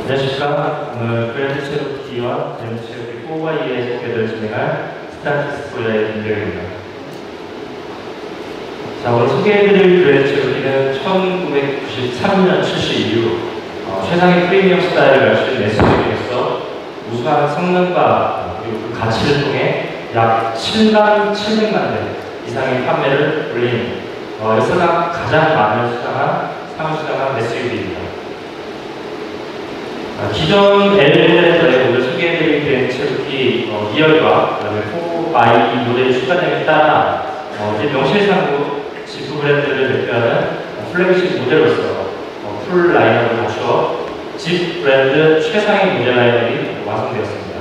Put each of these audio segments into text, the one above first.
안녕하십니까. 오늘 그랜드 체로키와 그랜드 체로키 4x의 소개를 진행할 스타티스 코리아의 김대현입니다. 자, 오늘 소개해드릴 그랜드 체로키는 1993년 출시 이후 최상의 프리미엄 스타일을 할 수 있는 SUV로서 우수한 성능과 그리고 그 가치를 통해 약 7만 700만 대 이상의 판매를 올린 역사상 가장 많은 상을 수상한 SUV입니다. 기존 L 모델에서 오늘 소개해드린 그랜드 체로키 2열과 그다음에 4i 모델이 추가됨에 따라 이제 명실상부 지프 브랜드를 대표하는 플래그십 모델로서 풀 라인업을 갖추어 집 브랜드 최상의 모델 라인업이 완성되었습니다.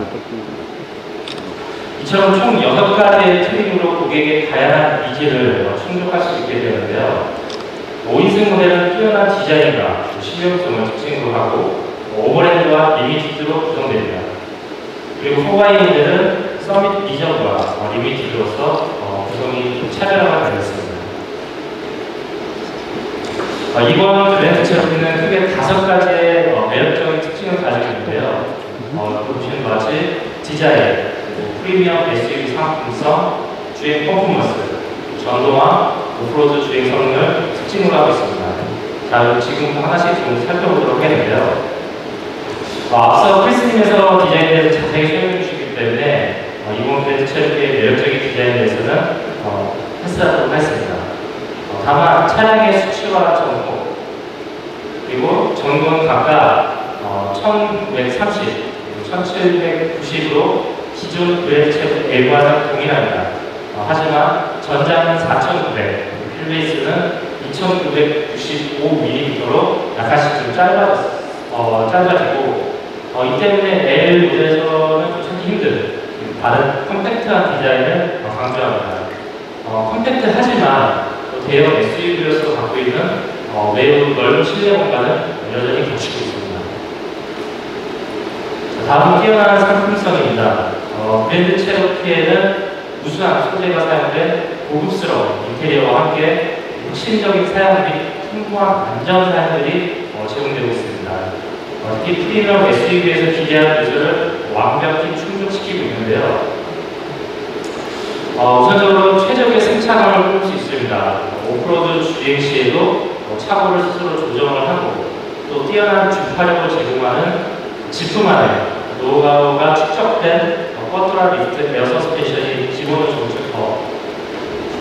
이처럼 총 6가지의 트림으로 고객의 다양한 니즈를 충족할 수 있게 되는데요. 5인승 모델은 뛰어난 디자인과 실용성을 특징으로 하고 오버랜드와 리미티드로 구성됩니다. 그리고 4i 모델은 서밋 비전과 리미티드로서 구성이 차별화가 되었습니다. 이번 그랜드 체로키는 크게 5가지의 매력적인 특징을 가지고 있는데요. 보시는 것 같이 디자인, 프리미엄 SUV 상품성, 주행 퍼포먼스, 전동화, 오프로드 주행 성능을 특징으로 하고 있습니다. 자, 지금부터 하나씩 좀 살펴보도록 하겠는데요. 앞서 크리스님에서 디자인에 대해서 자세히 설명해 주시기 때문에 이번 그랜드 체로키의 매력적인 디자인에 대해서는 패스하도록 하겠습니다. 다만 차량의 수치와 정보 그리고 정보는 각각 1930, 1790으로 기존 그랜드 체로키 L과는 동일합니다. 하지만 전장은 4900, 휠베이스는 2995mm로 약간씩 좀 짧아지고 이 때문에 L 모델에서는 좀 찾기 힘든 다른 컴팩트한 디자인을 강조합니다. 컴팩트하지만 대형 SUV로서 갖고 있는 매우 넓은 실내 공간을 여전히 갖추고 있습니다. 다음은 뛰어난 상품성입니다. 그랜드 체로키에는 우수한 소재가 사용된 고급스러운 인테리어와 함께 혁신적인 사양 및 풍부한 안전 사양들이 제공되고 있습니다. 특히 프리미엄 SUV에서 기대하는 요소를 완벽히 충족시키고 있는데요. 우선적으로 최적의 승차감을 볼 수 있습니다. 오프로드 주행 시에도 차고를 스스로 조정을 하고 또 뛰어난 주파력을 제공하는 지프만의 노하우가 축적된 쿼트라 리프트 에어 서스펜션이 기본으로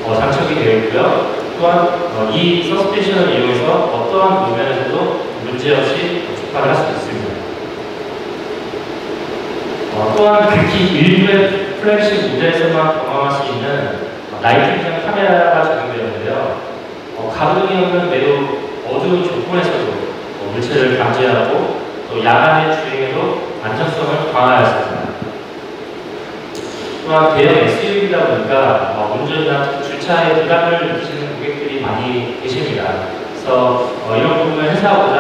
장착이 되어 있고요. 또한 이 서스펜션을 이용해서 어떠한路面에서도 문제없이 주파를 할 수 있습니다. 또한 극히 일부의 플래그십 모델에서만 경험할 수 있는 나이트 비전 카메라가 적용되었는데요. 가동이 없는 매우 어두운 조건에서도 물체를 감지하고 또 야간의 주행에도 안전성을 강화하였습니다. 또한 대형 SUV이다 보니까 운전이나 주차에 부담을 느끼시는 고객들이 많이 계십니다. 그래서 이런 부분을 해소하고자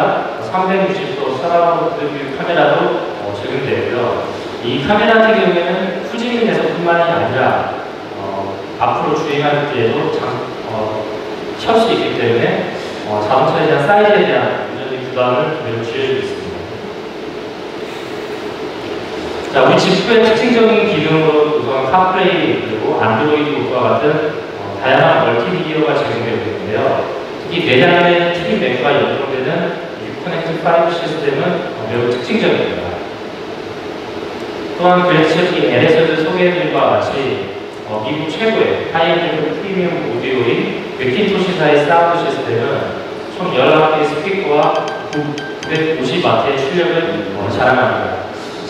360도 서라운드 뷰 카메라도 적용되고요. 이 카메라 같은 경우에는 후진에서뿐만이 아니라 앞으로 주행할 때에도 켤 수 있기 때문에 자동차에 대한 사이즈에 대한 운전의 부담을 매우 줄여주고 있습니다. 자, 우리 지프의 특징적인 기능으로 구성한 카플레이 그리고 안드로이드 오토와 같은 다양한 멀티미디어가 제공되고 있는데요. 특히 내장의 TV 맥과 연동되는 유커넥트 5 시스템은 매우 특징적입니다. 또한 그랜드 체로키 L에서도 소개해드린 바와 같이 미국 최고의 하이엔드 프리미엄 오디오인 맥킨토시사의 사운드 시스템은 총 19개의 스피커와 950W의 출력을 자랑합니다.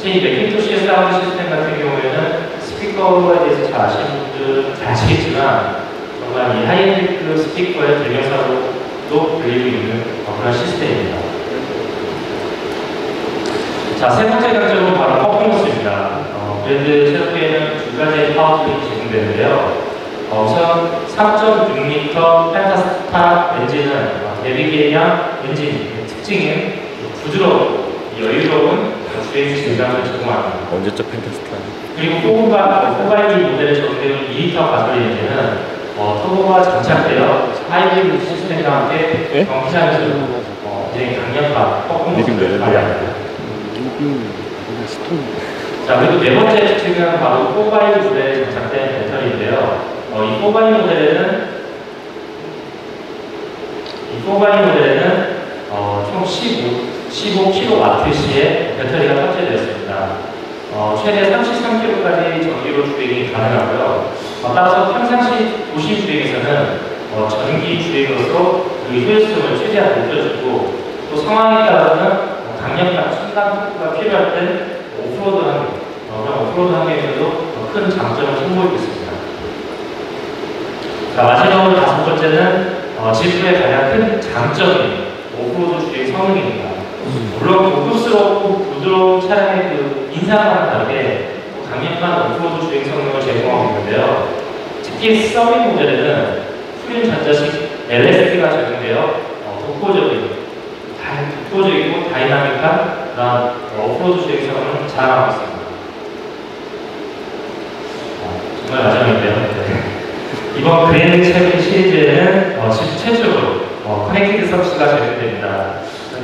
이 맥킨토시의 사운드 시스템 같은 경우에는 스피커에 대해서 잘 아시는 분들은 잘 아시겠지만 정말 이 하이엔드 스피커의 대명사로도 불리고 있는 그런 시스템입니다. 자, 세 번째 강점은 바로 퍼포먼스입니다. 그랜드 체로키에는 2가지의 파워트림이 제공되는데요. 우선 3.6L 펜타스타 엔진은 내비게이션 엔진 특징인 부드러운 여유로운 주행 질감을 제공합니다. 언제적 펜타스타? 그리고 4i 모델에 적용되는 2L 가솔린 엔진은 터보가 장착되어 하이브리드 시스템과 함께 경기장에서 굉장히 강력한 퍼포먼스를 발휘합니다. 자, 그리고 네 번째 특징은 바로 4x 모델에 장착된 배터리인데요. 이 4x 모델에는 총 15kWh의 배터리가 탑재되었습니다. 최대 33km까지 전기로 주행이 가능하고요. 따라서 평상시 도시 주행에서는 전기 주행으로서 이 효율성을 최대한 높여주고, 또 상황에 따라서는 강력한 순간 토크가 필요할 때 오프로드 환경, 그런 오프로드 환경에서도 큰 장점을 선보이고 있습니다. 자, 마지막으로 다섯 번째는 지프의 가장 큰 장점인 오프로드 주행 성능입니다. 물론 고급스럽고 부드러운 차량의 그 인상과는 다르게 강력한 오프로드 주행 성능을 제공하고 있는데요. 특히 서밋 모델에는 후륜 전자식 LSD가 적용되어 독보적이고 다이나믹한 그런 오프로드 주행 성능을 자랑하고 있습니다. 정말 마지막인데요. 네. 이번 그랜드 채널 시리즈에는 최초로 커넥티드 서비스가 제공됩니다.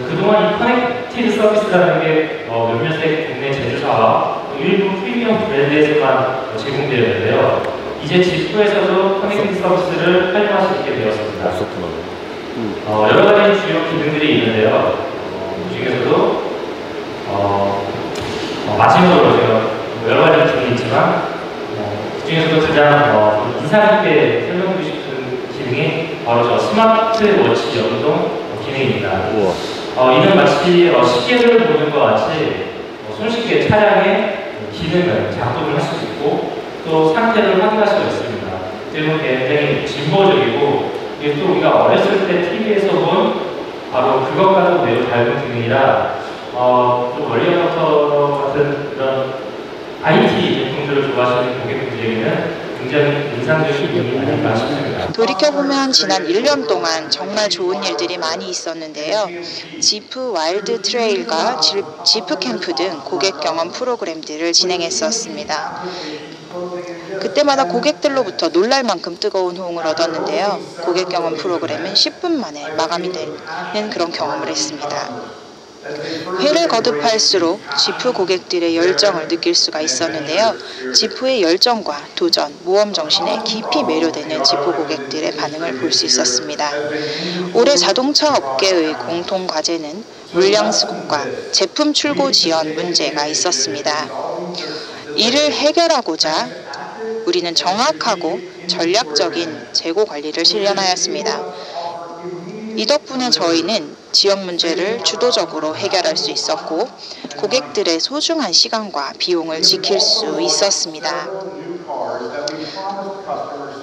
그동안 이 커넥티드 서비스라는 게 몇몇의 국내 제조사와 일부 프리미엄 브랜드에서만 제공되었는데요. 이제 지프에서도 커넥티드 서비스를 활용할 수 있게 되었습니다. 여러 가지 주요 기능들이 있는데요. 그 중에서도 마지막으로 제가 여러 가지 기능이 있지만 그 중에서도 가장 인상 깊게 설명드리고 싶은 기능이 바로 저 스마트워치 연동 기능입니다. 이는 마치 시계를 보는 것과 같이 손쉽게 차량의 기능을 작동을 할 수 있고 또 상태를 확인할 수가 있습니다. 그리고 굉장히 진보적이고, 또 우리가 어렸을 때 TV에서 본 바로 그것과도 매우 닮은 기능이라 좀 원리어부터 같은 그런 IT 제품들을 좋아하시는 고객분들에게는 굉장히 인상적인 기능이 아닐까 싶습니다. 돌이켜보면 지난 1년 동안 정말 좋은 일들이 많이 있었는데요. 지프 와일드 트레일과 지프 캠프 등 고객 경험 프로그램들을 진행했었습니다. 그때마다 고객들로부터 놀랄 만큼 뜨거운 호응을 얻었는데요. 고객 경험 프로그램은 10분 만에 마감이 되는 그런 경험을 했습니다. 회를 거듭할수록 지프 고객들의 열정을 느낄 수가 있었는데요. 지프의 열정과 도전, 모험 정신에 깊이 매료되는 지프 고객들의 반응을 볼 수 있었습니다. 올해 자동차 업계의 공통 과제는 물량 수급과 제품 출고 지연 문제가 있었습니다. 이를 해결하고자 우리는 정확하고 전략적인 재고 관리를 실현하였습니다. 이 덕분에 저희는 지연 문제를 주도적으로 해결할 수 있었고 고객들의 소중한 시간과 비용을 지킬 수 있었습니다.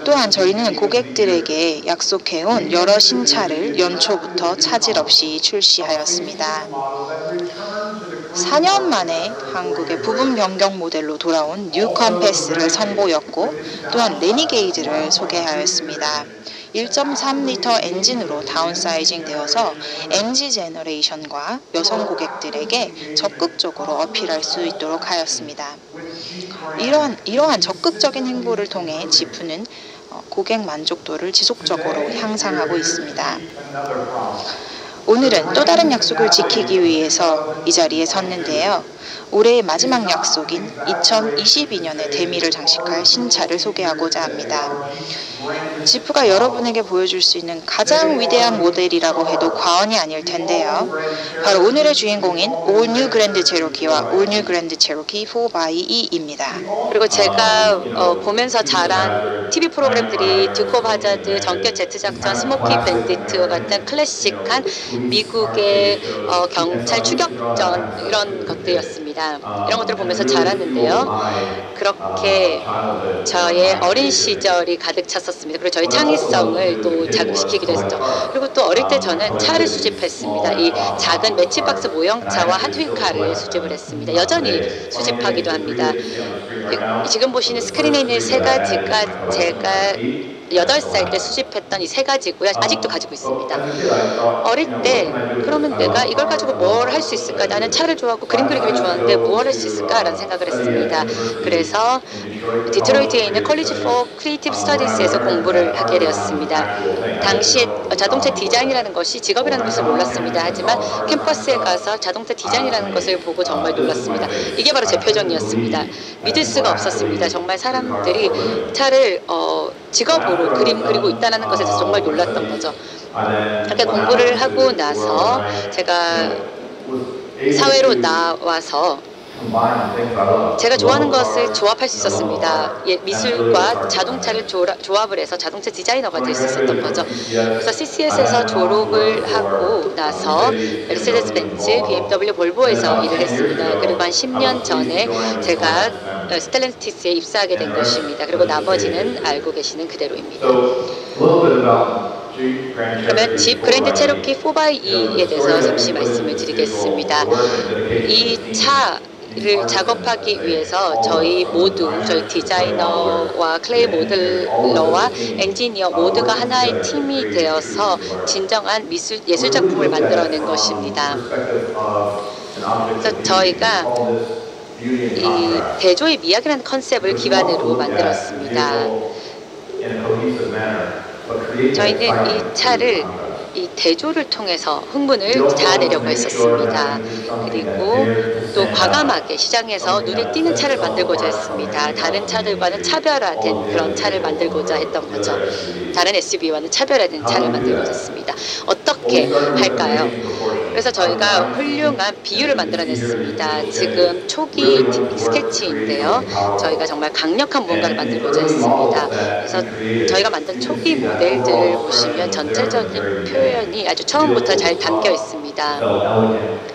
또한 저희는 고객들에게 약속해온 여러 신차를 연초부터 차질 없이 출시하였습니다. 4년 만에 한국의 부분 변경 모델로 돌아온 뉴 컴패스를 선보였고 또한 레니게이드를 소개하였습니다. 1.3L 엔진으로 다운사이징 되어서 MG 제너레이션과 여성 고객들에게 적극적으로 어필할 수 있도록 하였습니다. 이러한 적극적인 행보를 통해 지프는 고객 만족도를 지속적으로 향상하고 있습니다. 오늘은 또 다른 약속을 지키기 위해서 이 자리에 섰는데요. 올해의 마지막 약속인 2022년에 대미를 장식할 신차를 소개하고자 합니다. 지프가 여러분에게 보여줄 수 있는 가장 위대한 모델이라고 해도 과언이 아닐 텐데요. 바로 오늘의 주인공인 All New Grand Cherokee와 All New Grand Cherokee 4x2입니다. 그리고 제가 보면서 자란 TV 프로그램들이 듀크 오브 하자드, 전격 제트 작전, 스모키 밴디트와 같은 클래식한 미국의 경찰 추격전 이런 것들이었습니다. 이런 것들을 보면서 자랐는데요. 그렇게 저의 어린 시절이 가득 찼었습니다. 그리고 저희 창의성을 또 자극시키기도 했죠. 그리고 또 어릴 때 저는 차를 수집했습니다. 이 작은 매치박스 모형차와 핫휠카를 수집을 했습니다. 여전히 수집하기도 합니다. 지금 보시는 스크린에 있는 세 가지가 제가 8살 때 수집했던 이 3가지고요. 아직도 가지고 있습니다. 어릴 때 그러면 내가 이걸 가지고 뭘 할 수 있을까? 나는 차를 좋아하고 그림 그리기를 좋아하는데 뭘 할 수 있을까라는 생각을 했습니다. 그래서 디트로이트에 있는 컬리지 포 크리에이티브 스터디스에서 공부를 하게 되었습니다. 당시에 자동차 디자인이라는 것이 직업이라는 것을 몰랐습니다. 하지만 캠퍼스에 가서 자동차 디자인이라는 것을 보고 정말 놀랐습니다. 이게 바로 제 표정이었습니다. 믿을 수가 없었습니다. 정말 사람들이 차를 직업으로 그림 그리고 있다는 것에 대해서 정말 놀랐던 거죠. 그렇게 공부를 하고 나서 제가 사회로 나와서 제가 좋아하는 것을 조합할 수 있었습니다. 미술과 자동차를 조합을 해서 자동차 디자이너가 될 수 있었던 거죠. 그래서 CCS에서 졸업을 하고 나서 메르세데스 벤츠, BMW, 볼보에서 일을 했습니다. 그리고 한 10년 전에 제가 스텔란티스에 입사하게 된 것입니다. 그리고 나머지는 알고 계시는 그대로입니다. 그러면 집 그랜드 체로키 4x2에 대해서 잠시 말씀을 드리겠습니다. 이 차를 작업하기 위해서 저희 디자이너와 클레이 모델러와 엔지니어 모두가 하나의 팀이 되어서 진정한 예술 작품을 만들어낸 것입니다. 그래서 저희가 이 대조의 미학이라는 컨셉을 기반으로 만들었습니다. 저희는 이 차를 이 대조를 통해서 흥분을 자아내려고 했었습니다. 그리고 또 과감하게 시장에서 눈에 띄는 차를 만들고자 했습니다. 다른 차들과는 차별화된 그런 차를 만들고자 했던 거죠. 다른 SUV와는 차별화된 차를 만들고자 했습니다. 어떻게 할까요? 그래서 저희가 훌륭한 비율을 만들어냈습니다. 지금 초기 스케치인데요. 저희가 정말 강력한 무언가를 만들고자 했습니다. 그래서 저희가 만든 초기 모델들을 보시면 전체적인 표현이 아주 처음부터 잘 담겨 있습니다.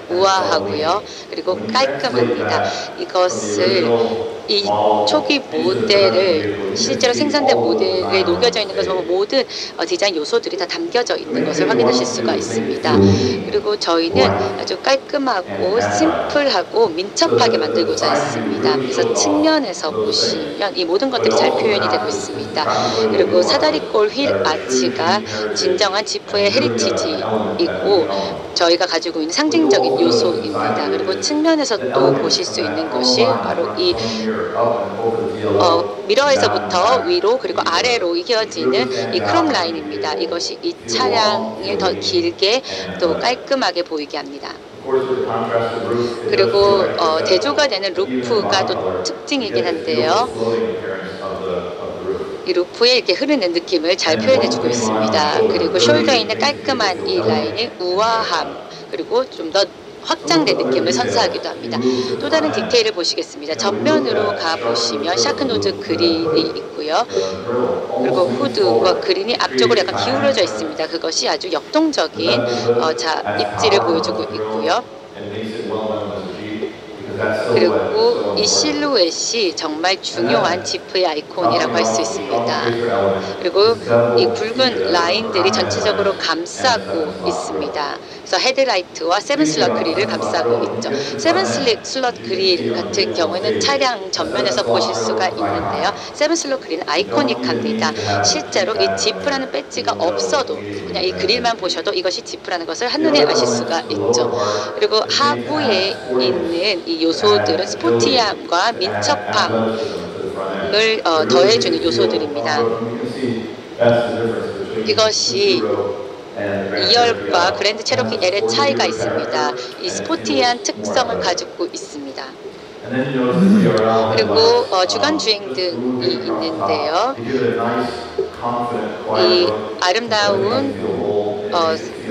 우아하고요. 그리고 깔끔합니다. 이 초기 모델을 실제로 생산된 모델에 녹여져 있는 것은 모든 디자인 요소들이 다 담겨져 있는 것을 확인하실 수가 있습니다. 그리고 저희는 아주 깔끔하고 심플하고 민첩하게 만들고자 했습니다. 그래서 측면에서 보시면 이 모든 것들이 잘 표현이 되고 있습니다. 그리고 사다리꼴 휠 아치가 진정한 지프의 헤리티지이고 저희가 가지고 있는 상징적인 요소입니다. 그리고 측면에서 또 보실 수 있는 것이 바로 이 미러에서부터 위로 그리고 아래로 이어지는 이 크롬 라인입니다. 이것이 이 차량을 더 길게 또 깔끔하게 보이게 합니다. 그리고 대조가 되는 루프가 또 특징이긴 한데요. 이 루프에 이렇게 흐르는 느낌을 잘 표현해주고 있습니다. 그리고 숄더에 있는 깔끔한 이 라인의 우아함 그리고 좀 더 확장된 느낌을 선사하기도 합니다. 또 다른 디테일을 보시겠습니다. 전면으로 가보시면 샤크노즈 그릴이 있고요. 그리고 후드와 그린이 앞쪽으로 약간 기울어져 있습니다. 그것이 아주 역동적인 입지를 보여주고 있고요. 그리고 이 실루엣이 정말 중요한 지프의 아이콘이라고 할 수 있습니다. 그리고 이 굵은 라인들이 전체적으로 감싸고 있습니다. 그래서 헤드라이트와 세븐 슬롯 그릴을 감싸고 있죠. 세븐 슬롯 그릴 같은 경우에는 차량 전면에서 보실 수가 있는데요. 세븐 슬롯 그릴은 아이코닉합니다. 실제로 이 지프라는 배지가 없어도 그냥 이 그릴만 보셔도 이것이 지프라는 것을 한눈에 아실 수가 있죠. 그리고 하부에 있는 이 요소들은 스포티함과 민첩함을 더해주는 요소들입니다. 이것이 2열과 그랜드 체로키 L의 차이가 있습니다. 이 스포티한 특성을 가지고 있습니다. 그리고 주간 주행등이 있는데요. 이 아름다운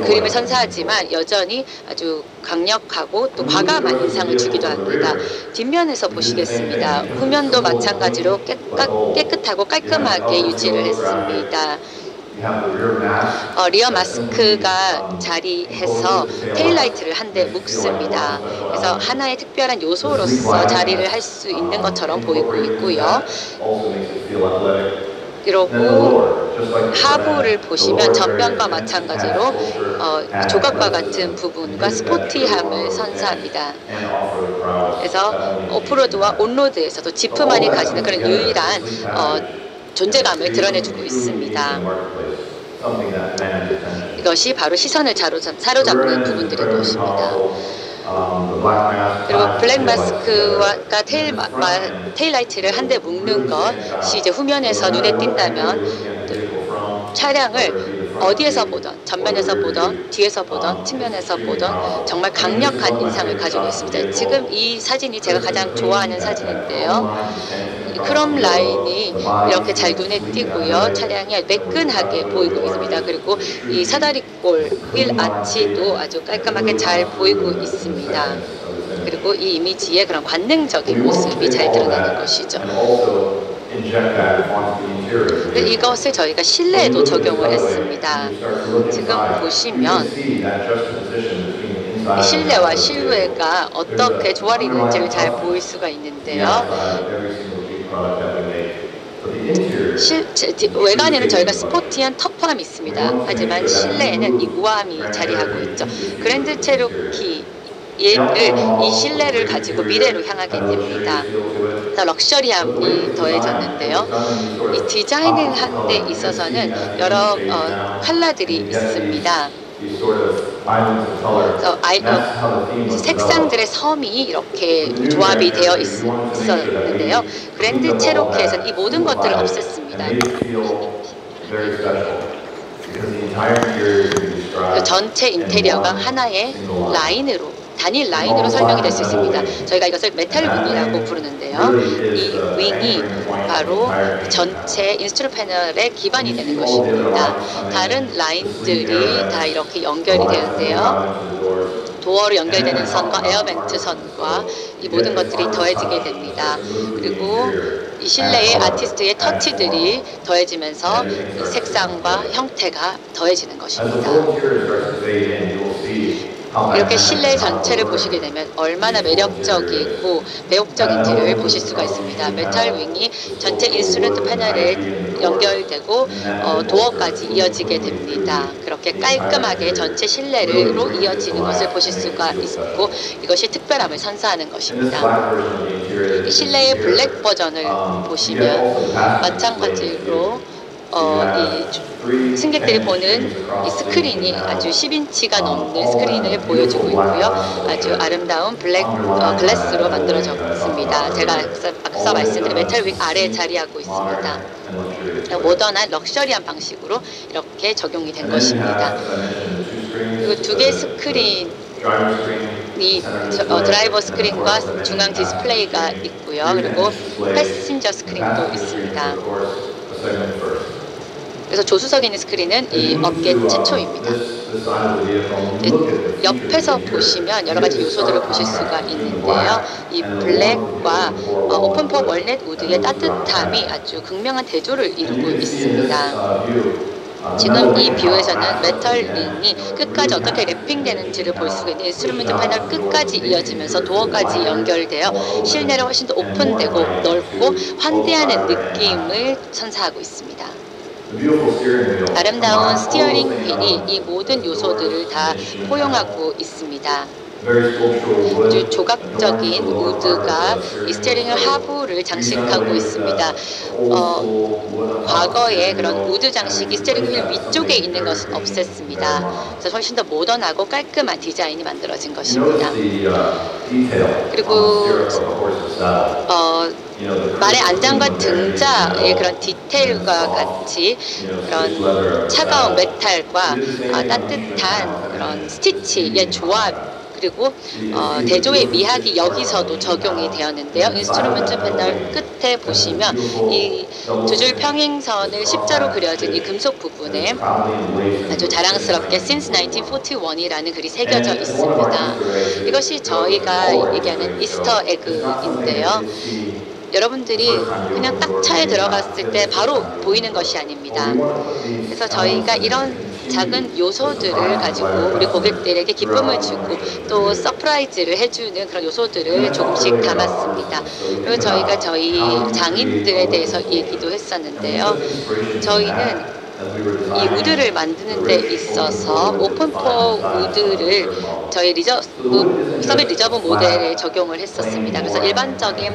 그림을 선사하지만 여전히 아주 강력하고 또 과감한 인상을 주기도 합니다. 뒷면에서 보시겠습니다. 후면도 마찬가지로 깨끗하고 깔끔하게 유지를 했습니다. 리어 마스크가 자리해서 테일라이트를 한 대 묶습니다. 그래서 하나의 특별한 요소로서 자리를 할 수 있는 것처럼 보이고 있고요. 그리고 하부를 보시면 전면과 마찬가지로 조각과 같은 부분과 스포티함을 선사합니다. 그래서 오프로드와 온로드에서도 지프만이 가지는 그런 유일한 존재감을 드러내주고 있습니다. 이것이 바로 시선을 사로잡는 부분들인 것입니다. 그리고 블랙 마스크와 테일라이트를 한데 묶는 것이 이제 후면에서 눈에 띈다면 차량을 어디에서 보던, 전면에서 보던, 뒤에서 보던, 측면에서 보던 정말 강력한 인상을 가지고 있습니다. 지금 이 사진이 제가 가장 좋아하는 사진인데요. 크롬 라인이 이렇게 잘 눈에 띄고요. 차량이 매끈하게 보이고 있습니다. 그리고 이 사다리꼴 휠 아치도 아주 깔끔하게 잘 보이고 있습니다. 그리고 이 이미지의 그런 관능적인 모습이 잘 드러나는 것이죠. 이것을 저희가 실내에도 적용을 했습니다. 지금 보시면 실내와 실외가 어떻게 조화를 이루는지를 잘 보일 수가 있는데요. 외관에는 저희가 스포티한 터프함이 있습니다. 하지만 실내에는 이 우아함이 자리하고 있죠. 그랜드 체로키 얘를 이 실내를 가지고 미래로 향하게 됩니다. 럭셔리함이 더해졌는데요. 이 디자인을 한 데 있어서는 여러 컬러들이 있습니다. 색상들의 섬이 이렇게 조합이 되어 있었는데요. 그랜드 체로키에서는 이 모든 것들을 없앴습니다. 그 전체 인테리어가 하나의 라인으로 단일 라인으로 설명이 될 수 있습니다. 저희가 이것을 메탈 윙이라고 부르는데요. 이 윙이 바로 전체 인스트루 패널의 기반이 되는 것입니다. 다른 라인들이 다 이렇게 연결이 되는데요. 도어로 연결되는 선과 에어벤트 선과 이 모든 것들이 더해지게 됩니다. 그리고 이 실내의 아티스트의 터치들이 더해지면서 이 색상과 형태가 더해지는 것입니다. 이렇게 실내 전체를 보시게 되면 얼마나 매력적이고 매혹적인지를 보실 수가 있습니다. 메탈 윙이 전체 인스트루먼트 패널에 연결되고 도어까지 이어지게 됩니다. 그렇게 깔끔하게 전체 실내로 이어지는 것을 보실 수가 있고 이것이 특별함을 선사하는 것입니다. 이 실내의 블랙 버전을 보시면 마찬가지로 이 승객들이 보는 이 스크린이 아주 10인치가 넘는 스크린을 보여주고 있고요. 아주 아름다운 블랙 글래스로 만들어졌습니다. 제가 앞서 말씀드린 메탈 윙 아래에 자리하고 있습니다. 모던한 럭셔리한 방식으로 이렇게 적용이 된 것입니다. 그리고 두 개의 스크린이 드라이버 스크린과 중앙 디스플레이가 있고요. 그리고 패신저 스크린도 있습니다. 그래서 조수석에 있는 스크린은 이 업계 최초입니다. 옆에서 보시면 여러 가지 요소들을 보실 수가 있는데요. 이 블랙과 오픈포 월넷 우드의 따뜻함이 아주 극명한 대조를 이루고 있습니다. 지금 이 뷰에서는 메탈 링이 끝까지 어떻게 랩핑되는지를 볼 수가 있는 인스트루먼트 패널 끝까지 이어지면서 도어까지 연결되어 실내를 훨씬 더 오픈되고 넓고 환대하는 느낌을 선사하고 있습니다. 아름다운 스티어링 휠이 이 모든 요소들을 다 포용하고 있습니다. 아주 조각적인 우드가 이 스티어링 하부를 장식하고 있습니다. 과거에 그런 우드 장식이 스티어링 휠 위쪽에 있는 것은 없앴습니다. 그래서 훨씬 더 모던하고 깔끔한 디자인이 만들어진 것입니다. 그리고 말의 안장과 등자의 그런 디테일과 같이 그런 차가운 메탈과 따뜻한 그런 스티치의 조합 그리고 대조의 미학이 여기서도 적용이 되었는데요. 인스트루먼트 패널 끝에 보시면 이 두 줄 평행선을 십자로 그려진 이 금속 부분에 아주 자랑스럽게 Since 1941이라는 글이 새겨져 있습니다. 이것이 저희가 얘기하는 이스터 에그인데요. 여러분들이 그냥 딱 차에 들어갔을 때 바로 보이는 것이 아닙니다. 그래서 저희가 이런 작은 요소들을 가지고 우리 고객들에게 기쁨을 주고 또 서프라이즈를 해주는 그런 요소들을 조금씩 담았습니다. 그리고 저희가 저희 장인들에 대해서 얘기도 했었는데요. 저희는 이 우드를 만드는 데 있어서 오픈포 우드를 저희 서밋 리저브 모델에 적용을 했었습니다. 그래서 일반적인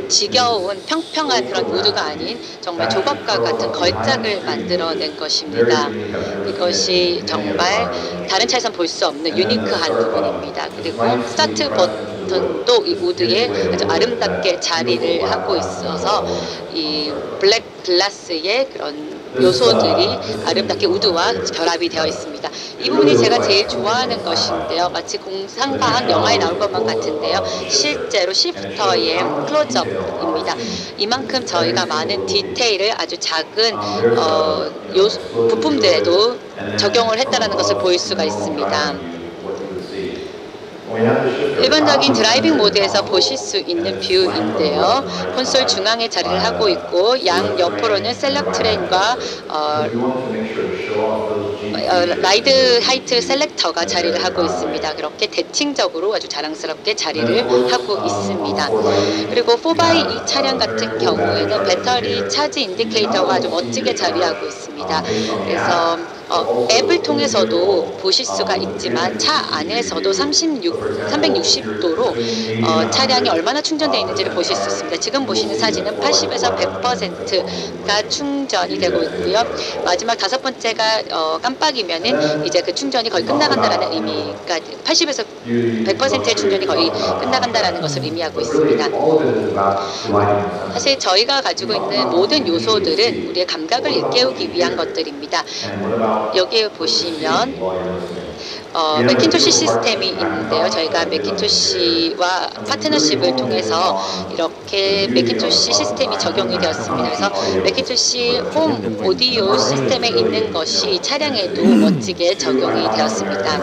지겨운 평평한 그런 우드가 아닌 정말 조각과 같은 걸작을 만들어낸 것입니다. 이것이 정말 다른 차에선 볼 수 없는 유니크한 부분입니다. 그리고 스타트 버튼도 이 우드에 아주 아름답게 자리를 하고 있어서 이 블랙 글라스의 그런 요소들이 아름답게 우드와 결합이 되어 있습니다. 이 부분이 제가 제일 좋아하는 것인데요. 마치 공상과학 영화에 나올 것만 같은데요. 실제로 시프터의 클로즈업입니다. 이만큼 저희가 많은 디테일을 아주 작은 부품들에도 적용을 했다는 것을 보일 수가 있습니다. 일반적인 드라이빙 모드에서 보실 수 있는 뷰인데요. 콘솔 중앙에 자리를 하고 있고 양 옆으로는 셀렉트 트레인과 라이드 하이트 셀렉터가 자리를 하고 있습니다. 그렇게 대칭적으로 아주 자랑스럽게 자리를 하고 있습니다. 그리고 4x2 차량 같은 경우에는 배터리 차지 인디케이터가 아주 멋지게 자리하고 있습니다. 그래서 앱을 통해서도 보실 수가 있지만 차 안에서도 360도로 차량이 얼마나 충전되어 있는지를 보실 수 있습니다. 지금 보시는 사진은 80에서 100%가 충전이 되고 있고요. 마지막 5번째가 깜빡이면은 이제 그 충전이 거의 끝나간다라는 의미가 80에서 100%의 충전이 거의 끝나간다라는 것을 의미하고 있습니다. 사실 저희가 가지고 있는 모든 요소들은 우리의 감각을 일깨우기 위한 것들입니다. 여기에 보시면 맥킨토시 시스템이 있는데요. 저희가 맥킨토시와 파트너십을 통해서 이렇게 맥킨토시 시스템이 적용이 되었습니다. 그래서 맥킨토시 홈 오디오 시스템에 있는 것이 차량에도 멋지게 적용이 되었습니다.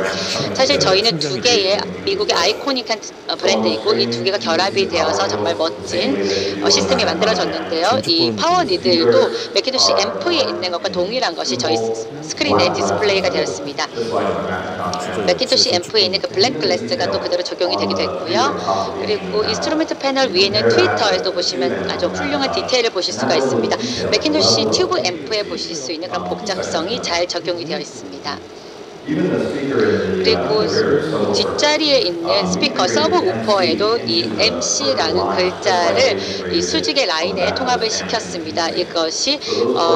사실 저희는 두 개의 미국의 아이코닉한 브랜드이고 이 두 개가 결합이 되어서 정말 멋진 시스템이 만들어졌는데요. 이 파워 리들도 맥킨토시 앰프에 있는 것과 동일한 것이 저희 스크린에 디스플레이가 되었습니다. 맥킨토시 앰프에 있는 그 블랙 글래스가 또 그대로 적용이 되게 됐고요. 그리고 인스트루먼트 패널 위에는 트위터에도 보시면 아주 훌륭한 디테일을 보실 수가 있습니다. 맥킨토시 튜브 앰프에 보실 수 있는 그런 복잡성이 잘 적용이 되어 있습니다. 그리고 뒷자리에 있는 스피커 서브 우퍼에도 이 MC라는 글자를 이 수직의 라인에 통합을 시켰습니다. 이것이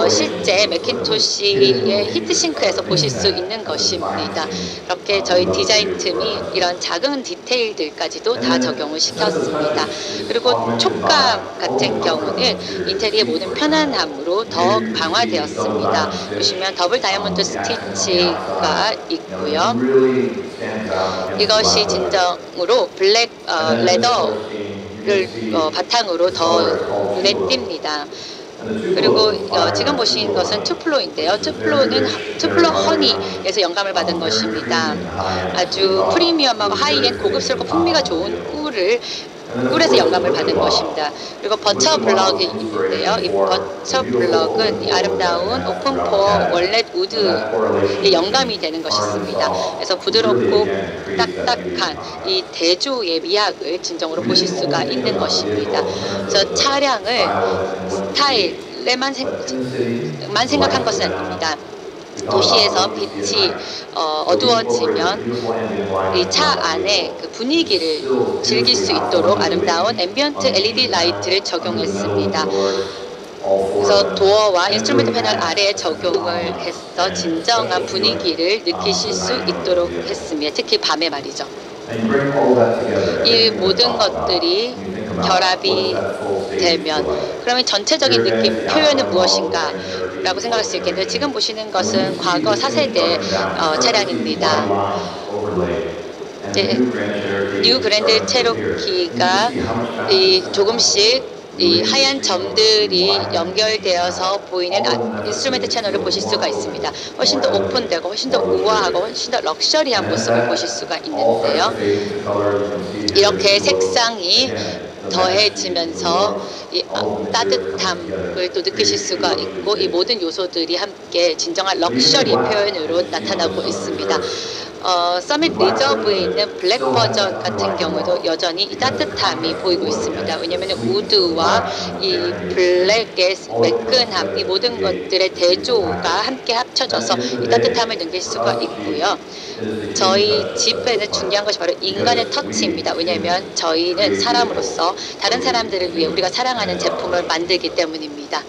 실제 맥킨토시의 히트싱크에서 보실 수 있는 것입니다. 이렇게 저희 디자인 팀이 이런 작은 디테일들까지도 다 적용을 시켰습니다. 그리고 촉감 같은 경우는 인테리어의 모든 편안함으로 더 강화되었습니다. 보시면 더블 다이아몬드 스티치가 있고요. 이것이 진정으로 블랙 레더를 바탕으로 더 눈에 띕니다. 그리고 지금 보신 것은 투플로인데요. 투플로 허니에서 영감을 받은 것입니다. 아주 프리미엄하고 하이엔 고급스럽고 풍미가 좋은 꿀에서 영감을 받은 것입니다. 그리고 버처 블럭이 있는데요. 이 버처 블럭은 이 아름다운 오픈포어 월렛 우드의 영감이 되는 것이었습니다. 그래서 부드럽고 딱딱한 이 대조의 미학을 진정으로 보실 수가 있는 것입니다. 그래서 차량을 스타일에만 생각한 것은 아닙니다. 도시에서 빛이 어두워지면 이 차 안에 그 분위기를 즐길 수 있도록 아름다운 앰비언트 LED 라이트를 적용했습니다. 그래서 도어와 인스트루먼트 패널 아래에 적용을 해서 진정한 분위기를 느끼실 수 있도록 했습니다. 특히 밤에 말이죠. 이 모든 것들이 결합이 되면 그러면 전체적인 느낌, 표현은 무엇인가 라고 생각할 수 있겠는데 지금 보시는 것은 과거 4세대 차량입니다. 뉴 그랜드 체로키가 조금씩 이 하얀 점들이 연결되어서 보이는 인스트루멘트 채널을 보실 수가 있습니다. 훨씬 더 오픈되고 훨씬 더 우아하고 훨씬 더 럭셔리한 모습을 보실 수가 있는데요. 이렇게 색상이 더해지면서 이 따뜻함을 또 느끼실 수가 있고 이 모든 요소들이 함께 진정한 럭셔리 표현으로 나타나고 있습니다. 서밋 리저브에 있는 블랙 버전 같은 경우도 여전히 이 따뜻함이 보이고 있습니다. 왜냐하면 우드와 이 블랙의 매끈함, 이 모든 것들의 대조가 함께 합쳐져서 이 따뜻함을 느낄 수가 있고요. 저희 지프에는 중요한 것이 바로 인간의 터치입니다. 왜냐하면 저희는 사람으로서 다른 사람들을 위해 우리가 사랑하는 제품을 만들기 때문입니다.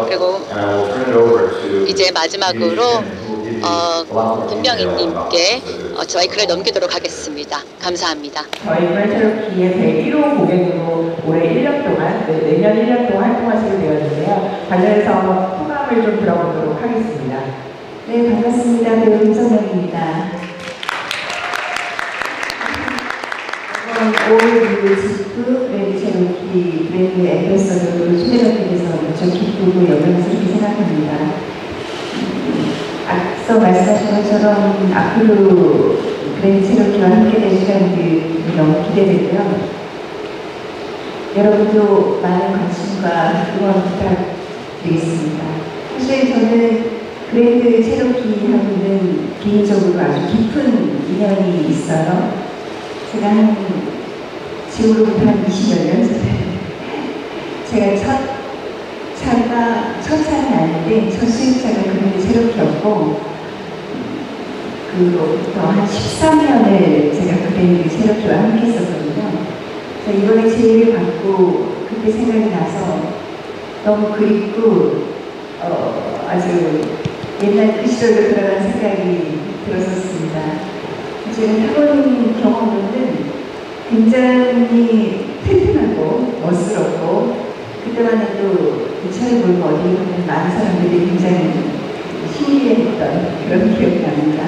그리고 이제 마지막으로 김명희님께 마이크를 넘기도록 하겠습니다. 감사합니다. 저희 브랜체로키의 제1호 고객으로 올해 1년 동안, 내년 1년 동안 활동하시게 되었는데요. 관련해서 소감을 좀 들어보도록 하겠습니다. 네, 반갑습니다. 배우 김성명입니다. 올 지프 브랜드 체로키 브랜드 앰베서더로 초대받게 돼서 무척 기쁘고 영광스럽게 생각합니다. 앞서 말씀하신 것처럼 앞으로 브랜드 체로키와 함께 될 시간들이 너무 기대되고요. 여러분도 많은 관심과 응원 부탁드리겠습니다. 사실 저는 브랜드 체로키하고는 개인적으로 아주 깊은 인연이 있어요. 제가 지금으로부터 한 20여 년 전에 제가 첫 차는 아닌데 첫 수입차가 브랜드 체로키였고 그로부터 한 13년을 제가 브랜드 체로키와 함께 했었거든요. 그래서 이번에 제의를 받고 그때 생각이 나서 너무 그립고 아주 옛날 그 시절로 돌아간 생각이 들었었습니다. 제가 타고난 경험은 굉장히 튼튼하고 멋스럽고 그때만 해도 이 차를 몰고 어디 가면 많은 사람들이 굉장히 신기해했던 그런 기억이 납니다.